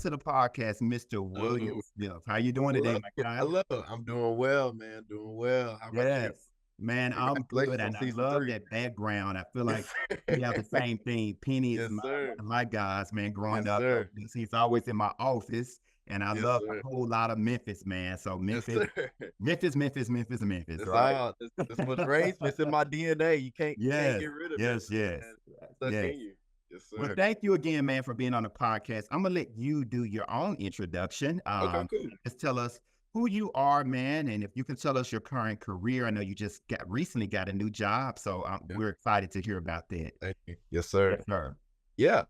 to the podcast, Mr. Oh, William Smith. How you doing today, hello, my guy? hello. I'm doing well, man. Doing well. How about you? Yes, man, I'm good, Congratulations on and I season love three. that background. I feel like Yes, we have the sir. same thing. Penny is Yes, one sir. of my guys, man. Growing Yes, up, sir. he's always in my office, and I Yes, love a sir. whole lot of Memphis, man. So Yes, Memphis, sir. Memphis, Memphis, Memphis, Memphis, That's right? all. That's what's raised me. It's in my DNA. You can't Yes, get rid of yes, Memphis, yes, man. It's stuck yes. in you. Yes, Well, sir. thank you again, man, for being on the podcast. I'm gonna let you do your own introduction. Okay, cool. Just tell us who you are, man, and if you can tell us your current career. I know you just recently got a new job, so Yeah, we're excited to hear about that. thank you. Yes, sir. Yes, sir. Yeah.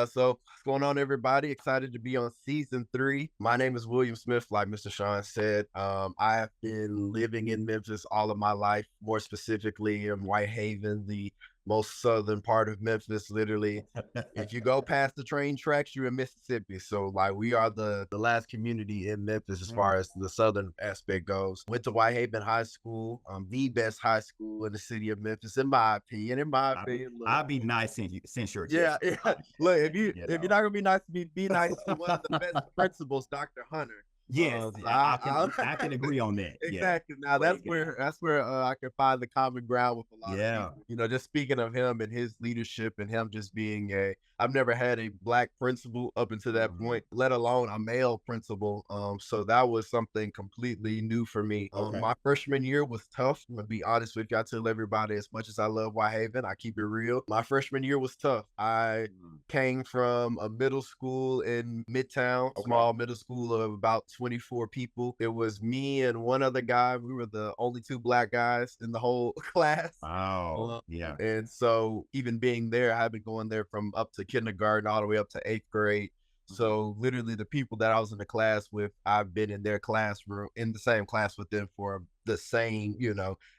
So what's going on, everybody? Excited to be on season three. My name is William Smith, like Mr. Shawn said. I have been living in Memphis all of my life, more specifically in Whitehaven, the most southern part of Memphis. Literally, if you go past the train tracks, you're in Mississippi. So like we are the last community in Memphis as Mm. far as the southern aspect goes. Went to Whitehaven High School, the best high school in the city of Memphis, in my opinion. In my I'll be, opinion, look. I'll be nice since you're a Yeah, guest. yeah. Look, You if you're know. not gonna be nice to me, be nice to one of the best principals, Dr. Hunter. Yes, So yeah, I can agree on that. Yeah, exactly. Now great guy. that's where I can find the common ground with a lot of Yeah. people. You know, just speaking of him and his leadership and him just being I've never had a black principal up until that Mhm. point, let alone a male principal. So that was something completely new for me. Okay. My freshman year was tough. I'm gonna be honest with you. I tell everybody, as much as I love Whitehaven, I keep it real. My freshman year was tough. I Mhm. came from a middle school in Midtown, Okay. small middle school of about 24 people. It was me and one other guy. We were the only two black guys in the whole class. Oh, Uh, yeah. and so even being there, I had been going there from up to kindergarten all the way up to eighth grade. Mhm. So literally the people that I was in the class with, I've been in their classroom, in the same class with them for the same,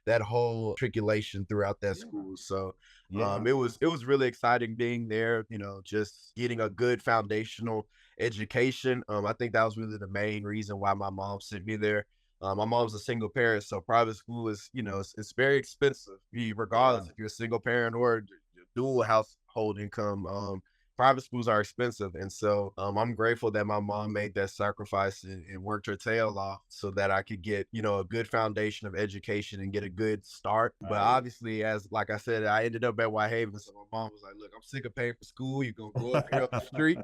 that whole tribulation throughout that Yeah. school. So Yeah. it was really exciting being there, just getting a good foundational education. I think that was really the main reason why my mom sent me there. My mom's a single parent, so private school is, it's very expensive, Yeah. regardless if you're a single parent or dual household income. Private schools are expensive, and so I'm grateful that my mom made that sacrifice and worked her tail off so that I could get a good foundation of education and get a good start. But Right. obviously, as like I said, I ended up at Whitehaven, so my mom was like, "Look, I'm sick of paying for school. You're gonna go up here up the street."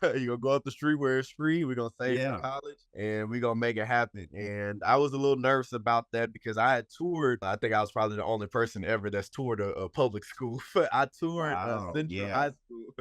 You're gonna go up the street where it's free. We're gonna save for Yeah. college and we're gonna make it happen. And I was a little nervous about that because I had toured. I think I was probably the only person ever that's toured a public school. But I toured Wow. Central Yeah. High School.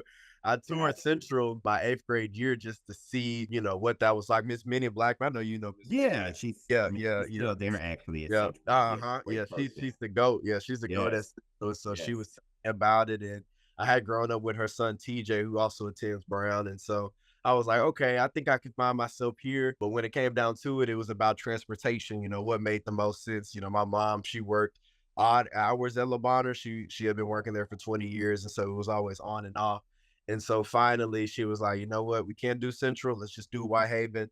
I toured Gotcha. Central my eighth grade year just to see, what that was like. Miss Minnie Blackman. I know you know Miss Minnie. Yeah. Yeah, I mean, yeah, she's yeah. still there actually at Yeah, Central. Yeah. uh-huh, yeah, Great she's person. the GOAT, yeah, she's the GOAT Yes. at so she Yes. was telling me about it, and I had grown up with her son TJ, who also attends Brown, and so I was like, "Okay, I think I could find myself here," but when it came down to it, it was about transportation, what made the most sense. My mom, she worked odd hours at Le Bonheur. She had been working there for 20 years, and so it was always on and off, and so finally, she was like, "You know what? We can't do Central, let's just do Whitehaven."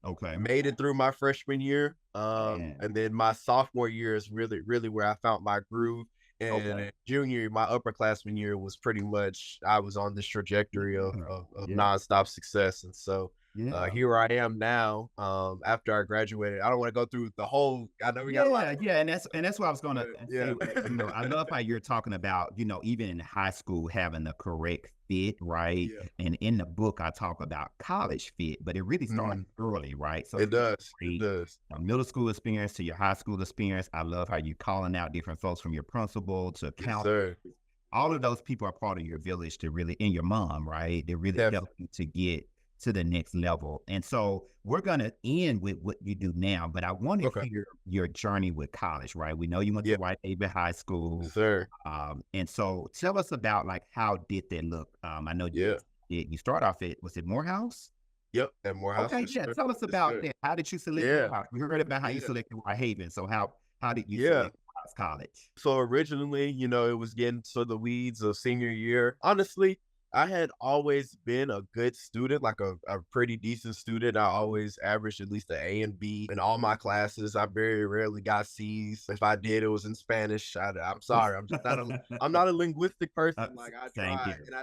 Okay. Made it through my freshman year, Man. and then my sophomore year is really, really where I found my groove. And Okay. in junior year, my upperclassman year was pretty much I was on this trajectory of Yeah. Yeah. nonstop success, and so Yeah. here I am now. After I graduated, I don't want to go through the whole. I know we got a lot. Yeah, yeah, and that's what I was gonna say. Yeah, I love how you're talking about, even in high school having the correct fit, right? yeah. And in the book, I talk about college fit, but it really starts Mhm. early, right? So It you does. It great does. middle school experience to your high school experience. I love how you calling out different folks from your principal to Yes, counselors. sir. All of those people are part of your village to really, and your mom, right? They really help Definitely. you to get to the next level. And so we're going to end with what you do now, but I want to Okay. hear your journey with college, right? We know you went to Yeah. Whitehaven High Yes, School. sir. And so tell us about like, how did that look? I know Yeah. you start off at, was it Morehouse? Yep. At Morehouse. Okay. Yes, Yeah. sir. Tell us Yes, about sir. that. How did you select Yeah. Morehouse? We heard about how you Yeah. selected Whitehaven. So how did you Yeah. select Morehouse College? So originally, it was getting to the weeds of senior year. Honestly, I had always been a good student, like a pretty decent student. I always averaged at least an A and B in all my classes. I very rarely got C's. If I did, it was in Spanish. I'm sorry, I'm not a linguistic person. Like I Same tried, here. and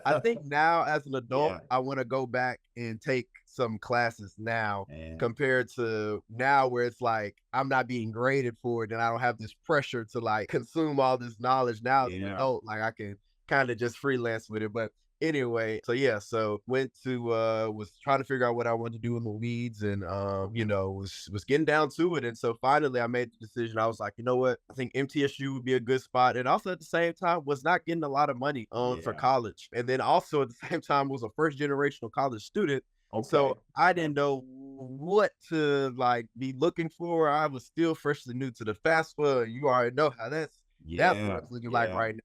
I think now as an adult, Yeah. I want to go back and take some classes now And compared to now where it's like I'm not being graded for it and I don't have this pressure to like consume all this knowledge now as an yeah. adult. Like I can kind of just freelance with it. But anyway, so yeah, so went to was trying to figure out what I wanted to do in the weeds and was getting down to it. And so finally I made the decision. I was like, you know what? I think MTSU would be a good spot. And also at the same time was not getting a lot of money for Yeah. college. And then also at the same time was a first generational college student. Okay. So I didn't know what to like be looking for. I was still freshly new to the FAFSA. You already know how that's what Yeah. it's looking like Yeah. right now.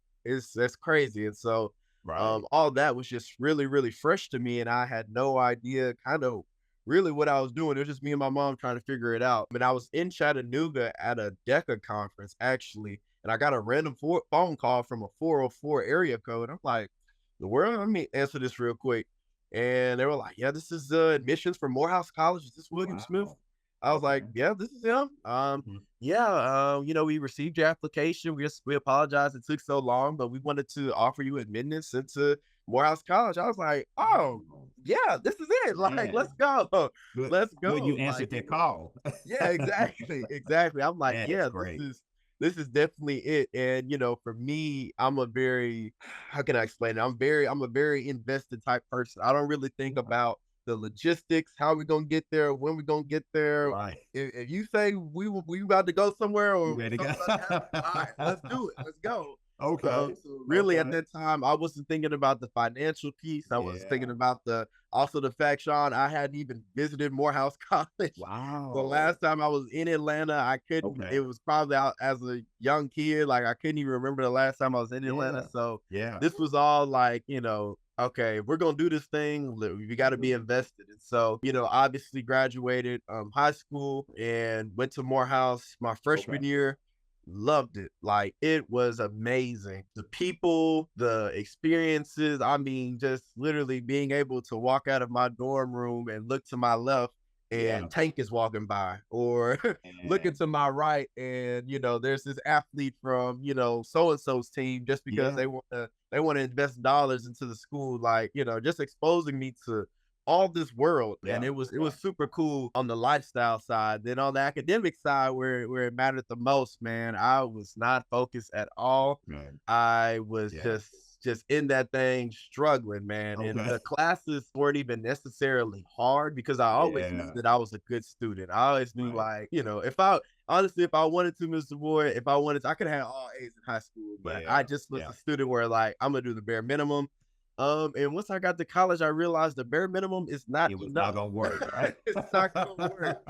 That's crazy. And so Right. all that was just really, really fresh to me. And I had no idea kind of really what I was doing. It was just me and my mom trying to figure it out. And I was in Chattanooga at a DECA conference actually. And I got a random phone call from a 404 area code. I'm like, the world, let me answer this real quick. And they were like, yeah, this is admissions for Morehouse College. Is this William Smith? Wow. I was like, Okay. yeah, this is him. Mhm. Yeah, we received your application. We apologize it took so long, but we wanted to offer you admittance into Morehouse College. I was like, oh, Wow. yeah, this is it. Like, let's Man. go. Good. Let's Good you go. answered Like, that call. yeah, exactly, exactly. I'm like, Man, that's yeah, great. this is definitely it. And for me, I'm a very how can I explain it? I'm a very invested type person. I don't really think Yeah. about the logistics, how we gonna get there, when we gonna get there. Right. If you say we about to go somewhere You or ready to something about to happen, all right, go? let's do it. Let's go. Okay. So really at Okay. that time, I wasn't thinking about the financial piece. I was thinking Yeah. about the fact, Shawn, I hadn't even visited Morehouse College. The Wow. last time I was in Atlanta, I couldn't it Okay. was probably out as a young kid, like, I couldn't even remember the last time I was in Atlanta, Yeah. so Yeah. this was all like, "Okay, if we're gonna do this thing, we gotta be invested," and so, obviously graduated, high school and went to Morehouse my Okay. freshman year, loved it, like, it was amazing. The people, the experiences, I mean, just literally being able to walk out of my dorm room and look to my left Yeah. and Tank is walking by, or looking And to my right and there's this athlete from so and so's team just because yeah. they want to invest dollars into the school, like just exposing me to all this world, and Yeah. it was Yeah. super cool on the lifestyle side. Then on the academic side, where it mattered the most, man, I was not focused at all. Right. I was Yeah. just in that thing struggling, man. And Okay. the classes weren't even necessarily hard because I always knew Yeah. that I was a good student. I always knew, Right. like, if I honestly, if I wanted to, Mr. Boyd, if I wanted to, I could have had all A's in high school, but I Yeah. just was Yeah. a student where like I'm gonna do the bare minimum. And once I got to college, I realized the bare minimum is not It was not enough. gonna work, right? It's not gonna work.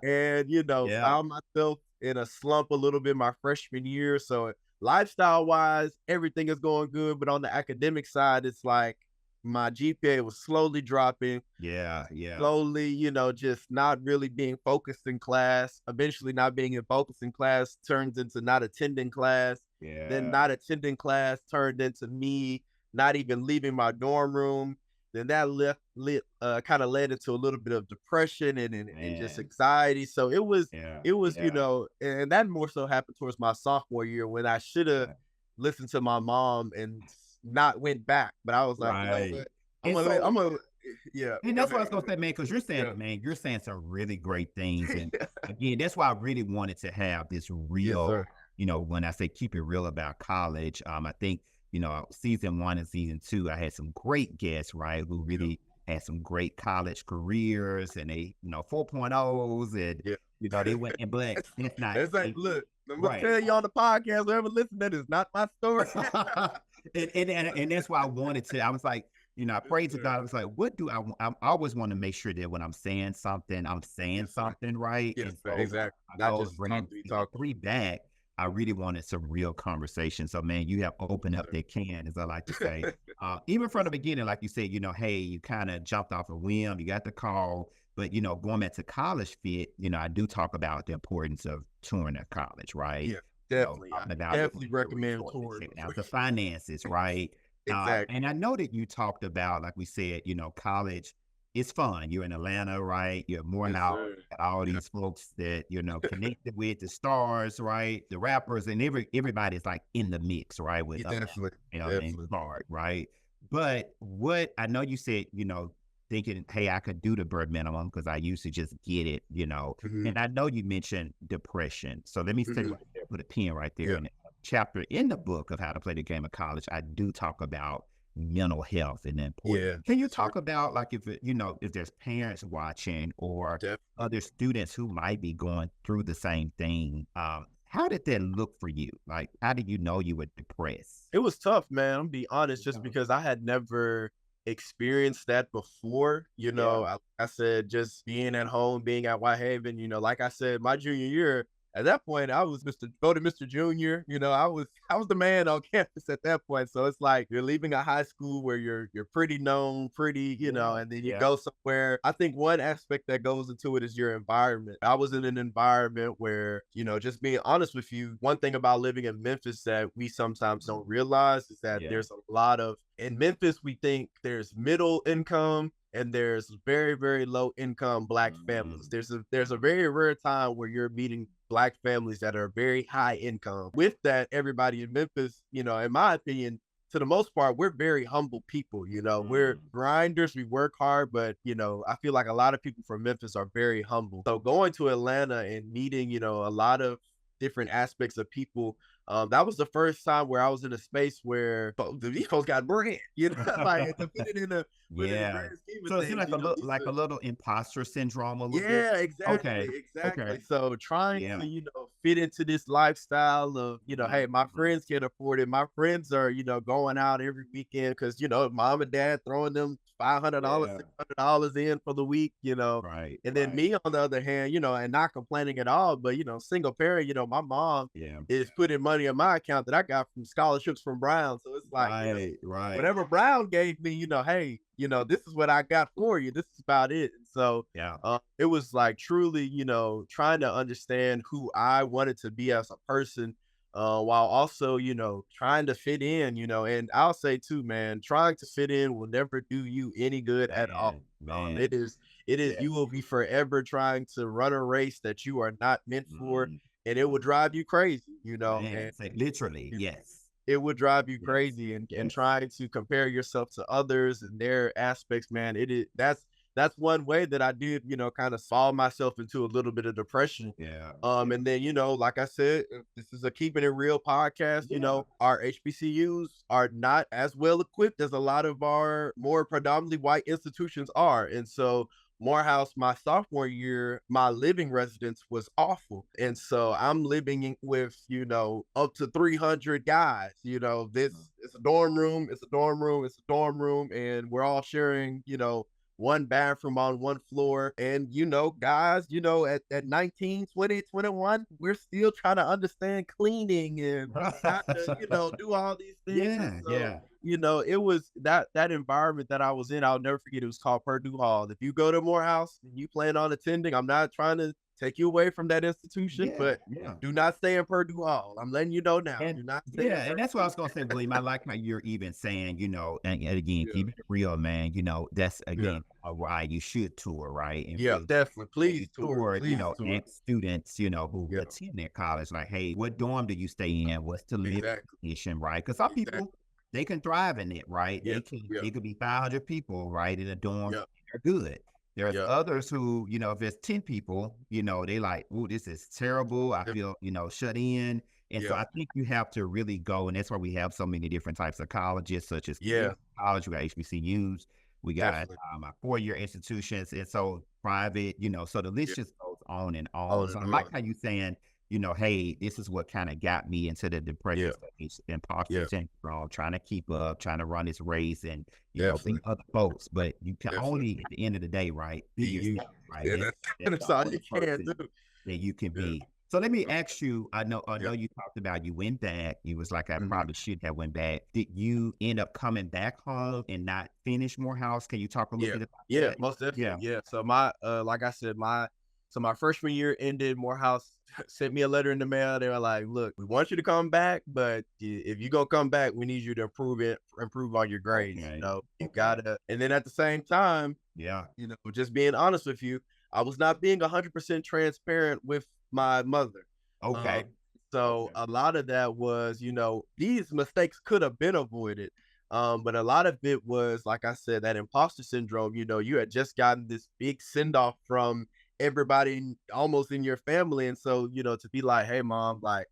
And Yeah. found myself in a slump a little bit my freshman year. So lifestyle wise, everything is going good, but on the academic side, it's like my GPA was slowly dropping, Yeah. Yeah. slowly, just not really being focused in class. Eventually, not being in focus in class turns into not attending class. Then Yeah. not attending class turned into me not even leaving my dorm room. Then that kind of led into a little bit of depression and just Man. anxiety. So Yeah. it was, Yeah. and that more so happened towards my sophomore year when I should have Yeah. listened to my mom and not went back. But I was like, you know Right. what? And so, I'm gonna, yeah. and Go that's what I ahead. was gonna say, man, because you're saying, Yeah. man, you're saying some really great things. And again, that's why I really wanted to have this Yes, real, sir. when I say keep it real about college. I think, season one and season two, I had some great guests, right, who Yeah. really had some great college careers and they, 4.0s and, Yeah. they went and but it's not It's like, look, I'm gonna right. tell you on the podcast, whoever listen, that is not my story. And that's why I wanted to. I was like, I Yes, prayed to sir. God. I was like, what do I want? I always want to make sure that when I'm saying Yes, sir. something right. Yes, And sir. so Exactly. I Not know just bringing talk to be season talking. three back, I really wanted some real conversation. So man, you have opened Yes, up that can, as I like to say. Even from the beginning, like you said, hey, you kind of jumped off a whim, you got the call, but going back to college fit, I do talk about the importance of touring at college, right? yeah, definitely. I Talking about definitely the recommend resources, touring checking before out the finances, right? Exactly. And I know that you talked about, like we said, college is fun. You're in Atlanta, right? You're more Yes, now sir. all Yeah. these folks that, connected with the stars, right? The rappers and everybody's like in the mix, right? With Yeah, Atlanta, definitely. and Definitely. Clark, right? But what I know you said, thinking, hey, I could do the bird minimum because I used to just get it. Hmm. And I know you mentioned depression. So let me say Hmm. right there, put a pin right there Yeah. in a chapter in the book of How to Play the Game of College. I do talk about mental health and the importance. Yeah. Can you Yes, sir. talk about like if there's parents watching or Definitely. other students who might be going through the same thing? How did that look for you? Like, how did you know you were depressed? It was tough, man. I'm be honest, just Yeah. because I had never experienced that before. Yeah. Like I said, just being at home, being at Whitehaven, like I said, my junior year, at that point, I was Mr. Junior. I was the man on campus at that point. So it's like you're leaving a high school where you're pretty known, pretty, Yeah. and then you Yeah. go somewhere. I think one aspect that goes into it is your environment. I was in an environment where, just being honest with you, one thing about living in Memphis that we sometimes don't realize is that Yeah. there's a lot of in Memphis, we think there's middle income and there's very, very low income black families. Mm. There's a very rare time where you're meeting black families that are very high income. With that, everybody in Memphis, in my opinion, to the most part, we're very humble people. We're Mm. grinders, we work hard, but I feel like a lot of people from Memphis are very humble. So going to Atlanta and meeting, a lot of different aspects of people, that was the first time where I was in a space where these folks got bread, like to put it in the Yeah. grand scheme of So it seemed things, like these like a are little imposter syndrome a little bit. yeah, exactly, Okay. Okay. exactly. So trying Yeah. to, fit into this lifestyle of, hey, my Mhm. friends can afford it. My friends are, going out every weekend because, mom and dad throwing them $500, Yeah. $600 in for the week. Right. And then Right. me on the other hand, and not complaining at all, but single parent, my mom Yeah. is putting money in my account that I got from scholarships from Brown. So it's like, Right. Right. whatever Brown gave me, hey, this is what I got for you. This is about it. And so Yeah. it was like truly, trying to understand who I wanted to be as a person, while also, trying to fit in, and I'll say too, man, trying to fit in will never do you any good at all. Man. Man. It is, Yeah. you will be forever trying to run a race that you are not meant for, Mhm. and it will drive you crazy, Man. and Say literally. Yes. it would drive you Yes. crazy and Yes. trying to compare yourself to others and their aspects, man. That's one way that I did, kind of fall myself into a little bit of depression. Yeah. And then, like I said, this is a keeping it real podcast. Yeah. Our HBCUs are not as well equipped as a lot of our more predominantly white institutions are. And so Morehouse, my sophomore year, my living residence was awful. And so I'm living with, up to 300 guys. This it's a dorm room, it's a dorm room, it's a dorm room, and we're all sharing, one bathroom on one floor. And, guys, at 19, 20, 21, we're still trying to understand cleaning and how to, do all these things. And Yeah. so, Yeah. it was that environment that I was in. I'll never forget. It was called Purdue Hall. If you go to Morehouse and you plan on attending, I'm not trying to take you away from that institution, Yeah. but Yeah. do not stay in Purdue Hall. I'm letting you know now. And Do not stay in yeah, and that's what I Purdue. was gonna say, William. I like how you're even saying, and again, Yeah, keep it real, man. That's yeah, again a ride you should tour, right? And yeah, really, definitely. when you Please tour. tour, Please tour. and students, who Yeah, attend their college, like, hey, what dorm do you stay in? What's the living exactly. condition, right? Because some Exactly. people they can thrive in it, right? Yeah, yeah, It could be 500 people, right, in a dorm. yeah, They're good. There's yeah, others who, if there's 10 people, they like, oh, this is terrible. I yeah, feel, shut in. And so yeah, I think you have to really go, and that's why we have so many different types of colleges, such as yeah, community college, we got HBCUs, we got definitely. our four-year institutions, and so private, so the Yeah, list just goes on and on. on So and I like on. how you saying, hey, this is what kind of got me into the depression Yeah, stage and imposter yeah, syndrome, trying to keep up, trying to run this race and, be definitely, other folks. But you can definitely. only, at the end of the day, right, be You, yourself, right? yeah, That's that's the all only you can person do. that you can Yeah, be. So let me ask you, I yeah, know you talked about you went back. You was like, I mhm, probably should have went back. Did you end up coming back home and not finish Morehouse? Can you talk a little yeah, bit about yeah, that? most definitely. Yeah. Yeah. So like I said, my So my freshman year ended. Morehouse sent me a letter in the mail. They were like, "Look, we want you to come back, but if you gonna come back, we need you to improve on your grades. Okay. You Okay. gotta." And then at the same time, Yeah. just being honest with you, I was not being 100% transparent with my mother. Okay. Um, so Okay. a lot of that was, these mistakes could have been avoided. But a lot of it was, like I said, that imposter syndrome. You had just gotten this big send off from everybody almost in your family. And so, to be like, "Hey mom, like,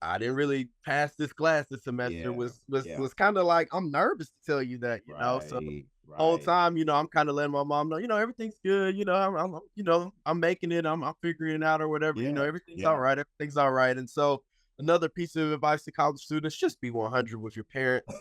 I didn't really pass this class this semester," Yeah. Yeah. was kind of like, I'm nervous to tell you that. So Right. whole Right. time, I'm kind of letting my mom know, everything's good. I'm making it. I'm figuring it out or whatever. Yeah. Everything's all Yeah. right. Everything's all right. And so another piece of advice to college students: just be 100 with your parents.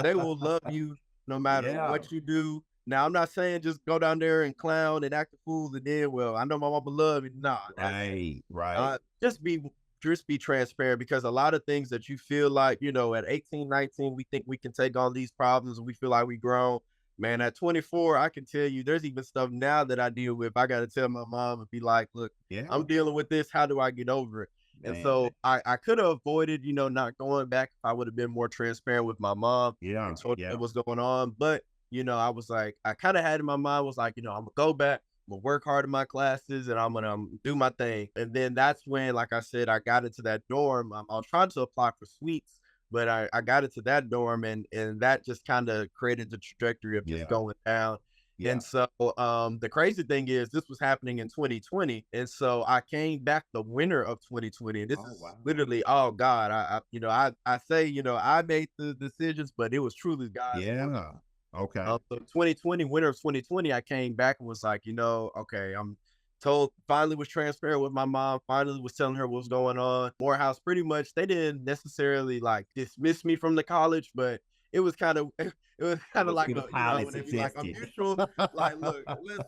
They will love you no matter Yeah. what you do. Now, I'm not saying just go down there and clown and act a fool, and then, well, I know my mama love me. Nah, Right. Right. uh, just be just be transparent, because a lot of things that you feel like, at 18, 19, we think we can take on these problems and we feel like we grown. Man, at 24, I can tell you there's even stuff now that I deal with. I got to tell my mom and be like, "Look, Yeah. I'm dealing with this. How do I get over it?" And Man. so I could have avoided, not going back if I would have been more transparent with my mom Yeah. and told her Yeah. what was going on. But, I was like, I kind of had in my mind was like, I'm gonna go back. I'm gonna work hard in my classes and I'm gonna do my thing. And then that's when, like I said, I got into that dorm. I was trying to apply for suites, but I got into that dorm, and that just kind of created the trajectory of just Yeah. going down. Yeah. And so the crazy thing is this was happening in 2020. And so I came back the winter of 2020. And this Oh, is wow. literally, oh God, I say, I made the decisions, but it was truly God's will. Yeah. Okay. So 2020, winter of 2020, I came back and was like, okay, I'm told, finally was transparent with my mom, finally was telling her what's going on. Morehouse, pretty much, they didn't necessarily like dismiss me from the college, but it was kind of, it was kind of Let's like see the pilot when they be like a suggested. mutual, like, "Look,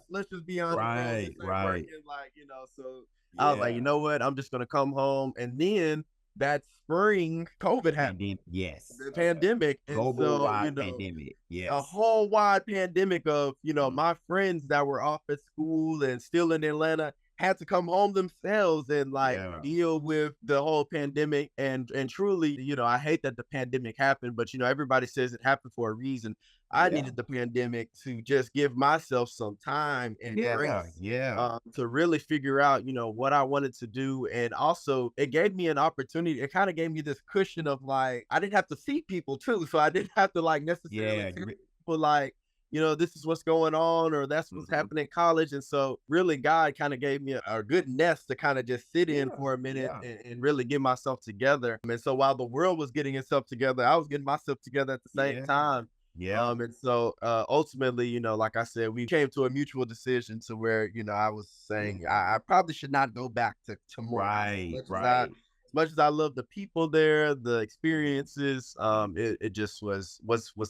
let's just be honest, bro. This Right. ain't Right. working." Like, so I was like, Yeah. "You know what? I'm just gonna come home." And then that spring, COVID happened, Pandemic. Yes. the Okay. pandemic. And Global so, wide pandemic. a Yes. whole wide pandemic of, Mm. my friends that were off at school and still in Atlanta had to come home themselves and like Yeah. deal with the whole pandemic. And truly, I hate that the pandemic happened, but everybody says it happened for a reason. I Yeah. needed the pandemic to just give myself some time and Yeah. grace, Yeah. to really figure out, what I wanted to do. And also it gave me an opportunity. It kind of gave me this cushion of like, I didn't have to see people too. So I didn't have to like necessarily Yeah. tell people like, this is what's going on or that's what's Mhm. happening in college. And so really God kind of gave me a good nest to kind of just sit in Yeah. for a minute Yeah. and really get myself together. And so while the world was getting itself together, I was getting myself together at the same Yeah. time. Yeah. And so ultimately, like I said, we came to a mutual decision to where, I was saying I probably should not go back to Morehouse. Right. As Right. much as I love the people there, the experiences, it just was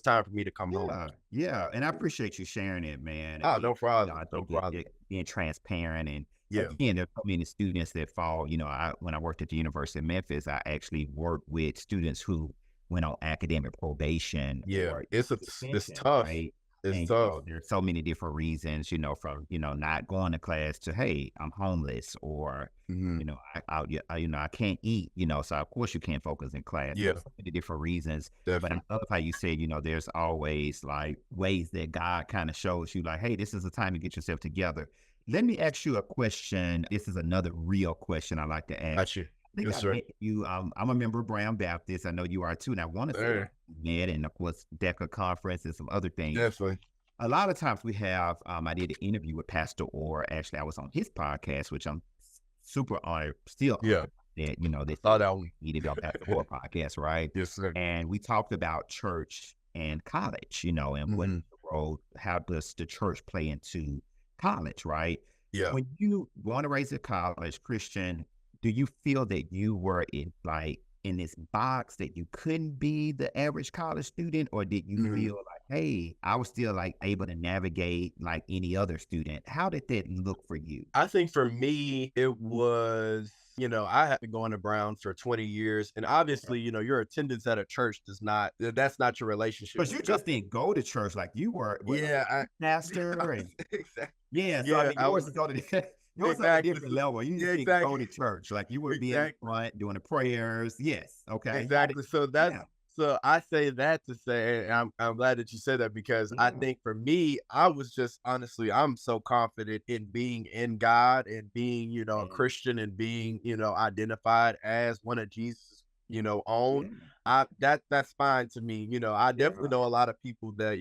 time for me to come home. Yeah. Yeah. And I appreciate you sharing it, man. Oh, Again, no problem. I No think problem. being transparent and Yeah. again, there's so many students that fall, when I worked at the University of Memphis, I actually worked with students who went on academic probation Yeah. or It's suspension, tough. right? It's And, tough. there's so many different reasons, from, not going to class to, hey, I'm homeless or, Mhm. yeah, I can't eat, so of course you can't focus in class. Yeah, There's so many different reasons. But I definitely. love how you said, there's always like ways that God kind of shows you like, hey, this is the time to get yourself together. Let me ask you a question. This is another real question I like to ask. Got you. I think Yes, I sir. met you. I'm a member of Brown Baptist. I know you are too. And I want to say Sir. met and of course DECA conference and some other things. Definitely. A lot of times we have, I did an interview with Pastor Orr. Actually, I was on his podcast, which I'm super honored, still Yeah. honored that, they Saw that one. needed to be on Pastor Orr podcast, right? Yes, sir. And we talked about church and college, and what Mhm. role, how does the church play into college, right? Yeah. When you want to raise a college Christian, do you feel that you were in this box that you couldn't be the average college student, or did you Mhm. feel like, hey, I was still like able to navigate like any other student? How did that look for you? I think for me, it was, I have been going to Brown for 20 years. And obviously, your attendance at a church that's not your relationship Because with you God. just didn't go to church like you were, what, Yeah. pastor and Exactly. yeah. So I Yeah. mean, yours is totally Yours on a Exactly. different level. You Yeah, just didn't go exactly. to church. Like you would be in the Exactly. front doing the prayers. Yes. Okay. Got it. Exactly. So that's Yeah. so I say that to say, and I'm glad that you said that because I Yeah. think for me, I was just honestly, I'm so confident in being in God and being, a Man. Christian and being, identified as one of Jesus, own. Yeah. That's fine to me. I definitely Yeah. know a lot of people that,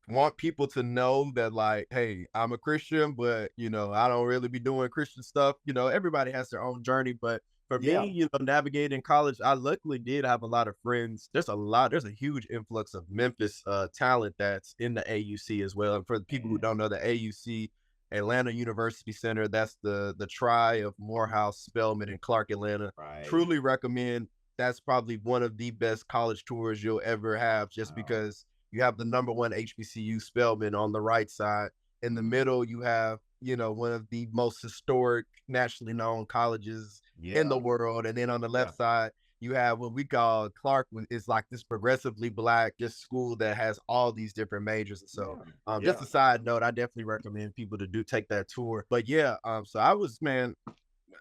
want people to know that like, hey, I'm a Christian, but I don't really be doing Christian stuff. Everybody has their own journey, but for me, Yeah. navigating college, I luckily did have a lot of friends. There's a huge influx of Memphis talent that's in the AUC as well. And for the people who Man. don't know, the AUC, Atlanta University Center, that's the tri of Morehouse, Spelman, and Clark Atlanta. Right. Truly recommend. That's probably one of the best college tours you'll ever have, just Wow. because you have the number one HBCU, Spelman, on the right side. In the middle, you have, one of the most historic, nationally known colleges in the Yeah. world. And then on the Yeah. left side, you have what we call Clark is like this progressively black just school that has all these different majors. And so Yeah. just Yeah. a side note, I definitely recommend people to take that tour. But yeah, so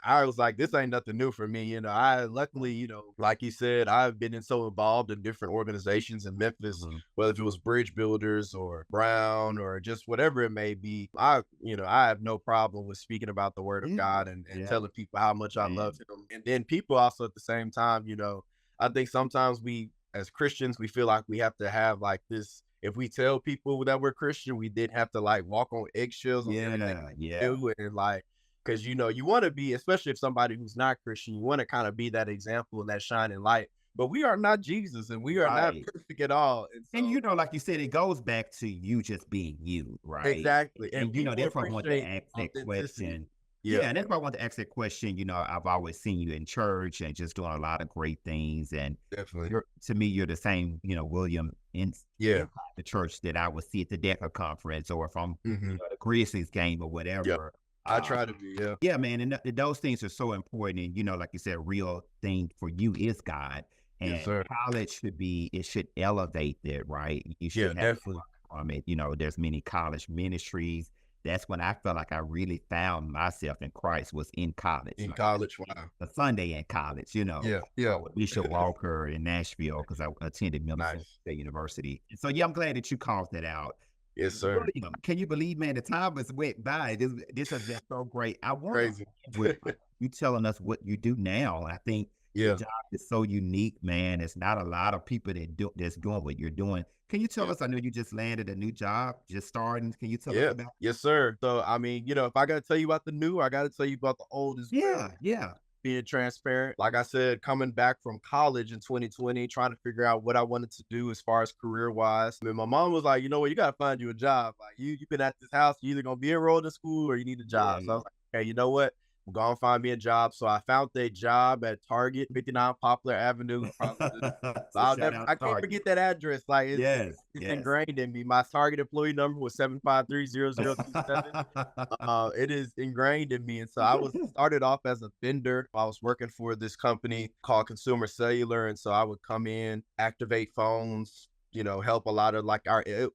I was like, this ain't nothing new for me. I luckily, like you said, I've been so involved in different organizations in Memphis, Mhm. whether if it was Bridge Builders or Brown or just whatever it may be. I have no problem with speaking about the word of Yeah. God and Yeah. telling people how much I love Man. him. And then people also at the same time, I think sometimes we as Christians, we feel like we have to have like this. If we tell people that we're Christian, we did have to like walk on eggshells on everything Yeah. we Yeah. do and like because you want to be, especially if somebody who's not Christian, you want to kind of be that example and that shining light. But we are not Jesus, and we are not Right. perfect at all. And And so, like you said, it goes back to you just being you, right? exactly, and And people that's why I want to appreciate ask that authenticity. question. Yeah, Yeah, and that's why I want to ask that question. I've always seen you in church and just doing a lot of great things. And definitely. to me, you're the same, William Yeah. inside the church that I would see at the DECA conference or from Hmm. the Grizzlies game or Yeah. whatever. I Uh, try to be. Yeah. yeah, man, and those things are so important. And like you said, real thing for you is God. Yes, And sir. college it should elevate that, right? You Yeah, shouldn't have to definitely. run from it. There's many college ministries. That's when I felt like I really found myself in Christ was in college, In like college, wow. the Sunday in college, Yeah, yeah. with Bishop Walker in Nashville because I attended Memphis Nice. State University. And so, yeah, I'm glad that you called that out. Yes, sir. William, can you believe, man, the time has went by. This has been so great. I want to Crazy. with you telling us what you do now. I think your Yeah, job is so unique, man. It's not a lot of people that's doing what you're doing. Can you tell yeah. us? I know you just landed a new job, just starting. Can you tell us Yeah. about? Yes, sir. So, I mean, if I got to tell you about the new, I got to tell you about the old as well. Yeah, yeah, Being transparent. Like I said, coming back from college in 2020, trying to figure out what I wanted to do as far as career wise. I mean, my mom was like, you know what, you got to find you a job. Like you've been at this house, you're either going to be enrolled in school or you need a job. So I yeah. was like, okay, you know what? I'm going to find me a job. So I found a job at Target, 59 Poplar Avenue. So shout out I can't Target. forget that address. Like Yes, it's yes. ingrained in me. My Target employee number was 7530027. It is ingrained in me. And so I was started off as a vendor. I was working for this company called Consumer Cellular. And so I would come in, activate phones, help a lot of like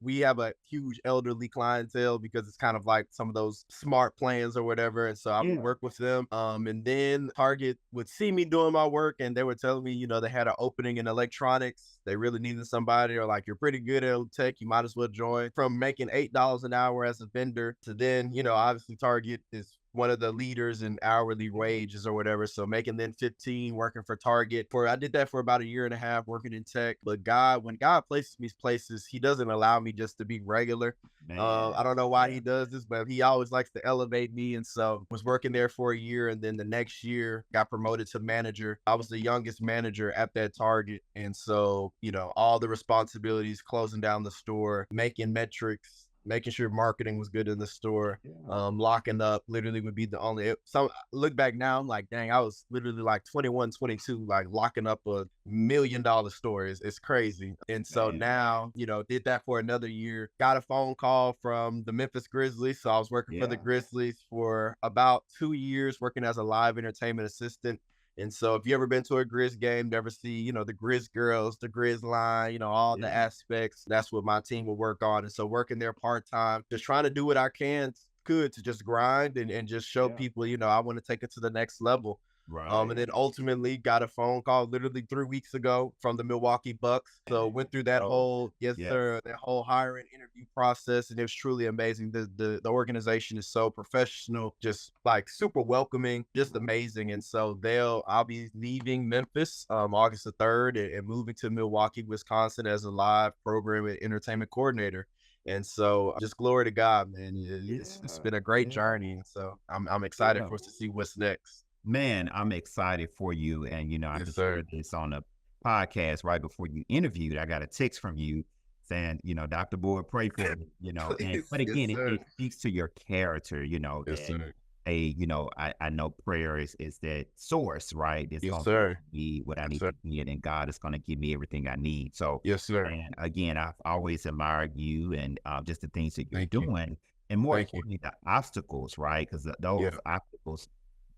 we have a huge elderly clientele because it's kind of like some of those smart plans or whatever. And so I would Yeah. work with them. And then Target would see me doing my work and they were telling me, they had an opening in electronics. They really needed somebody or like, you're pretty good at tech. You might as well join. From making $8 an hour as a vendor to then, obviously Target is one of the leaders in hourly wages or whatever. So making then 15 working for Target I did that for about a year and a half working in tech. But when God places me places, he doesn't allow me just to be regular. I Man. don't know why Yeah. he does this, but he always likes to elevate me. And so was working there for a year. And then the next year got promoted to manager. I was the youngest manager at that Target. And so, all the responsibilities, closing down the store, making metrics, making sure marketing was good in the store, Yeah. locking up literally would be the only. So look back now, I'm like, dang, I was literally like 21, 22, like locking up $1 million store. It's crazy. And so Man. now, did that for another year. Got a phone call from the Memphis Grizzlies. So I was working for the Yeah. Grizzlies for about 2 years, working as a live entertainment assistant. And so if you ever been to a Grizz game, never see, the Grizz girls, the Grizz line, all the Yeah. aspects, that's what my team will work on. And so working there part-time, just trying to do what I can could to just grind and just show Yeah. people, I want to take it to the next level. And Right. then ultimately got a phone call literally 3 weeks ago from the Milwaukee Bucks. So went through that Oh, whole, yes, yes. sir, that whole hiring interview process. And it was truly amazing. The organization is so professional, just like super welcoming, just amazing. And so I'll be leaving Memphis August the 3rd and moving to Milwaukee, Wisconsin as a live program and entertainment coordinator. And so just glory to God, man. It's Yeah. been a great Yeah. journey. And so I'm excited Yeah. for us to see what's next. Man, I'm excited for you. And, I Yes, just sir. heard this on a podcast right before you interviewed. I got a text from you saying, Dr. Boyd, pray for me, Please. but Yes, again, sir. it speaks to your character, Yes, that, sir. hey, I know prayer is that source, right? It's Yes, going to sir. be what I Yes, need sir. to get, and God is going to give me everything I need. So, Yes, sir. and again, I've always admired you and just the things that you're Thank you. doing. And more Thank you. importantly, the obstacles, right? Because those Yeah. obstacles,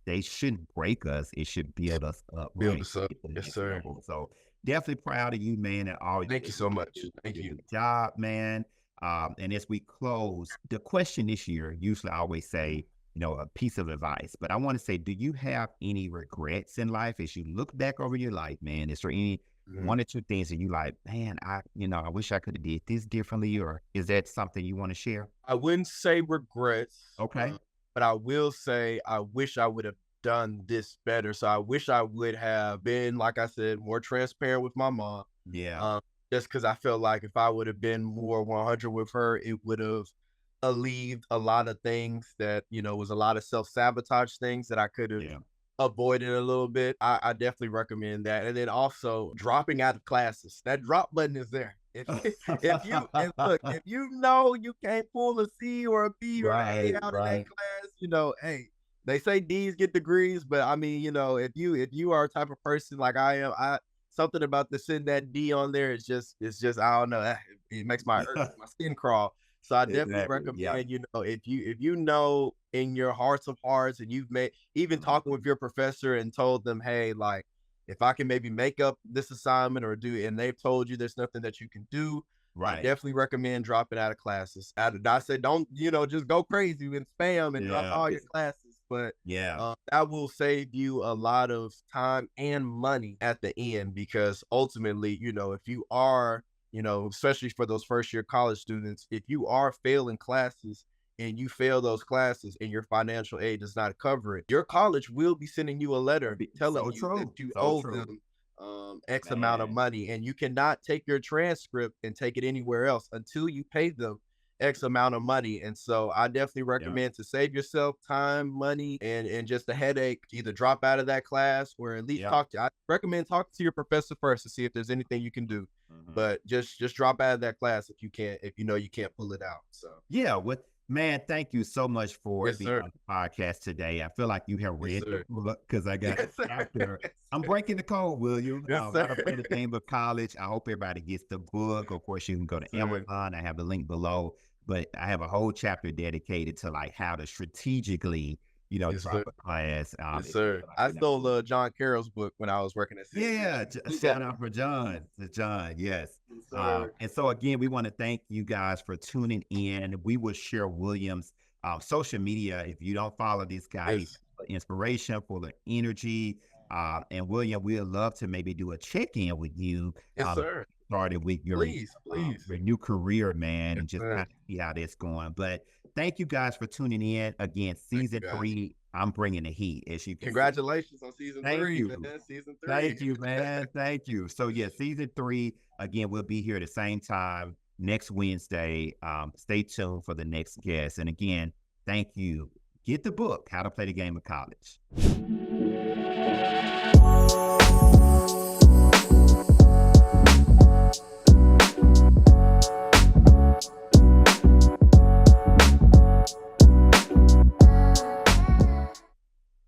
they shouldn't break us. It should build us up, Build right? us up. Get to the Yes, next sir. level. So definitely proud of you, man, and all Thank you so much. you Thank do a you. good job, man. And as we close, the question this year, usually I always say, a piece of advice, but I want to say, do you have any regrets in life as you look back over your life, man? Is there any Mhm. one or two things that you like, man, I wish I could have did this differently, or is that something you want to share? I wouldn't say regrets, Okay. but I will say I wish I would have done this better. So I wish I would have been, like I said, more transparent with my mom. Yeah. Um, just because I felt like if I would have been more 100 with her, it would have alleviated a lot of things that, was a lot of self-sabotage things that I could have Yeah. avoided a little bit. I definitely recommend that. And then also dropping out of classes. That drop button is there. If you know you can't pull a C or a B or an A Right, out of that right. class, hey, they say D's get degrees, but I mean, if you are a type of person like I am, something about the sitting that D on there is just I don't know, it makes my skin crawl. So I definitely Exactly. Yeah. recommend, if you know in your hearts of hearts and you've made even Mhm. talking with your professor and told them, hey, like if I can maybe make up this assignment or do, and they've told you there's nothing that you can do, I Right. definitely recommend dropping out of classes. I said don't, just go crazy and spam and drop Yeah. all your classes, but Yeah. that will save you a lot of time and money at the end because ultimately, if you are, especially for those first year college students, if you are failing classes and you fail those classes and your financial aid does not cover it, your college will be sending you a letter telling So you that true. you So owe true. them X amount of Man. money, and you cannot take your transcript and take it anywhere else until you pay them X amount of money. And so I definitely Yeah. recommend to save yourself time, money, and just a headache, either drop out of that class or at least Yeah. I recommend talking to your professor first to see if there's anything you can do. Mhm. But just drop out of that class if you can't, if you know you can't pull it out. So Yeah. Man, thank you so much for yes, being sir. on the podcast today. I feel like you have Yes, read the sir. book because I got the Yes, sir. chapter. Yes, I'm sir. breaking the code, William. Yes, How to sir. play the game of college. I hope everybody gets the book. Of course, you can go Yes, to sir. Amazon. I have the link below, but I have a whole chapter dedicated to like how to strategically, Yes, drop sir. a class. Yes, If you sir. feel like, I stole John Carroll's book when I was working at yeah, CSU. We got shout out for John. To John, yes. yes, sir. And so again, we want to thank you guys for tuning in. We will share Williams' social media. If you don't follow this guy, he's Yes. full of inspiration, full of energy. And William, we'd love to maybe do a check-in with you. Yes, sir. Started with Please, please. your new career, man, Yes, and just sir. kind of see how that's going. But thank you guys for tuning in. Again, Thank you, season guys. 3, I'm bringing the heat, as you can see. Congratulations on season Thank 3, you. man. Season 3. Thank you, man. Thank you. So yeah, season 3, again, we'll be here at the same time next Wednesday. Stay tuned for the next guest. And again, thank you. Get the book, How to Play the Game of College.